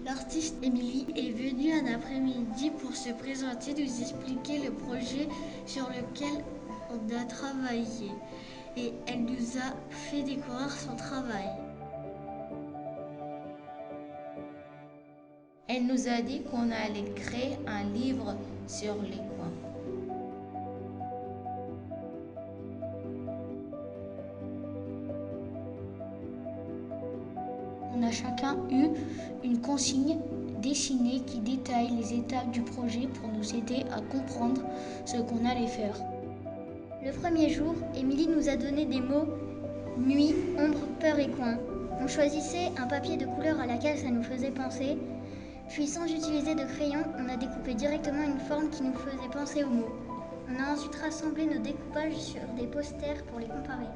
L'artiste Émilie est venue un après-midi pour se présenter, nous expliquer le projet sur lequel on a travaillé et elle nous a fait découvrir son travail. Elle nous a dit qu'on allait créer un livre sur les coins. On a chacun eu une consigne dessinée qui détaille les étapes du projet pour nous aider à comprendre ce qu'on allait faire. Le premier jour, Émilie nous a donné des mots nuit, ombre, peur et coin. On choisissait un papier de couleur à laquelle ça nous faisait penser. Puis sans utiliser de crayon, on a découpé directement une forme qui nous faisait penser aux mots. On a ensuite rassemblé nos découpages sur des posters pour les comparer.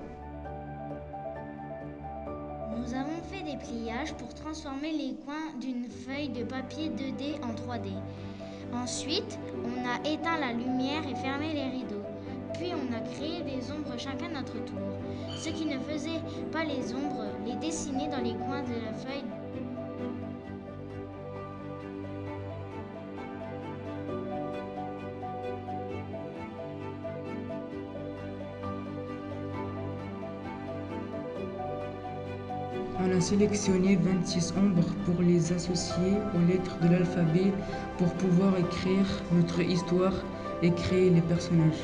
Nous avons fait des pliages pour transformer les coins d'une feuille de papier 2D en 3D. Ensuite, on a éteint la lumière et fermé les rideaux. Puis on a créé des ombres chacun à notre tour. Ceux qui ne faisaient pas les ombres les dessinaient dans les coins de la feuille. On a sélectionné 26 ombres pour les associer aux lettres de l'alphabet pour pouvoir écrire notre histoire et créer les personnages.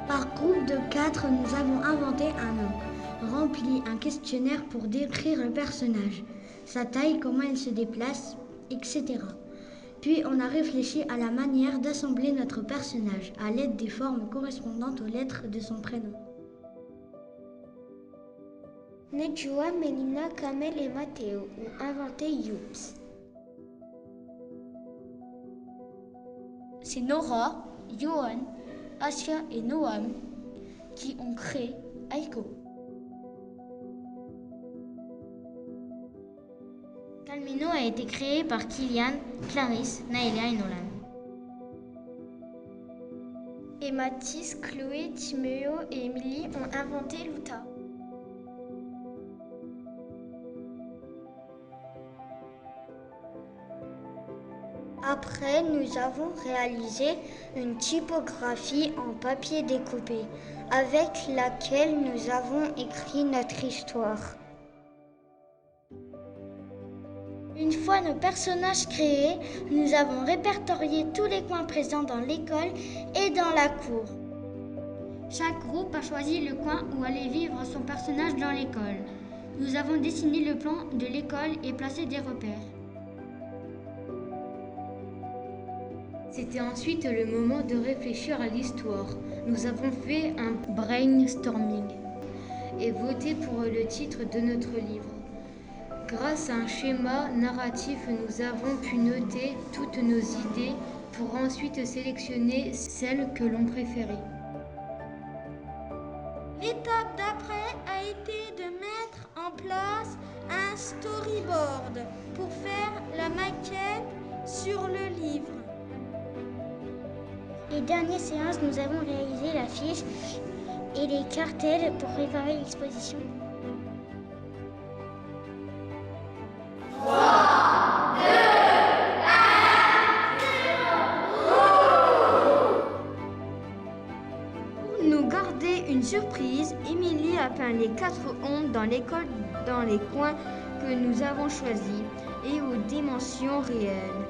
Par groupe de 4, nous avons inventé un nom, rempli un questionnaire pour décrire le personnage, sa taille, comment il se déplace, etc. Puis on a réfléchi à la manière d'assembler notre personnage à l'aide des formes correspondantes aux lettres de son prénom. Nejwa, Mélina, Kamel et Mathéo ont inventé Youps. C'est Nora, Johan, Asia et Noam qui ont créé Aiko. Calmino a été créé par Kylian, Clarisse, Naëlia et Nolan. Et Mathis, Chloé, Timéo et Émilie ont inventé Luta. Après, nous avons réalisé une typographie en papier découpé, avec laquelle nous avons écrit notre histoire. Une fois nos personnages créés, nous avons répertorié tous les coins présents dans l'école et dans la cour. Chaque groupe a choisi le coin où allait vivre son personnage dans l'école. Nous avons dessiné le plan de l'école et placé des repères. C'était ensuite le moment de réfléchir à l'histoire. Nous avons fait un brainstorming et voté pour le titre de notre livre. Grâce à un schéma narratif, nous avons pu noter toutes nos idées pour ensuite sélectionner celles que l'on préférait. L'étape d'après a été de mettre en place un storyboard pour faire la maquette sur le livre. Les dernières séances, nous avons réalisé l'affiche et les cartels pour préparer l'exposition. Pour nous garder une surprise, Émilie a peint les 4 ombres dans l'école dans les coins que nous avons choisis et aux dimensions réelles.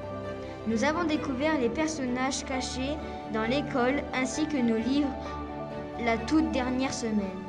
Nous avons découvert les personnages cachés dans l'école ainsi que nos livres la toute dernière semaine.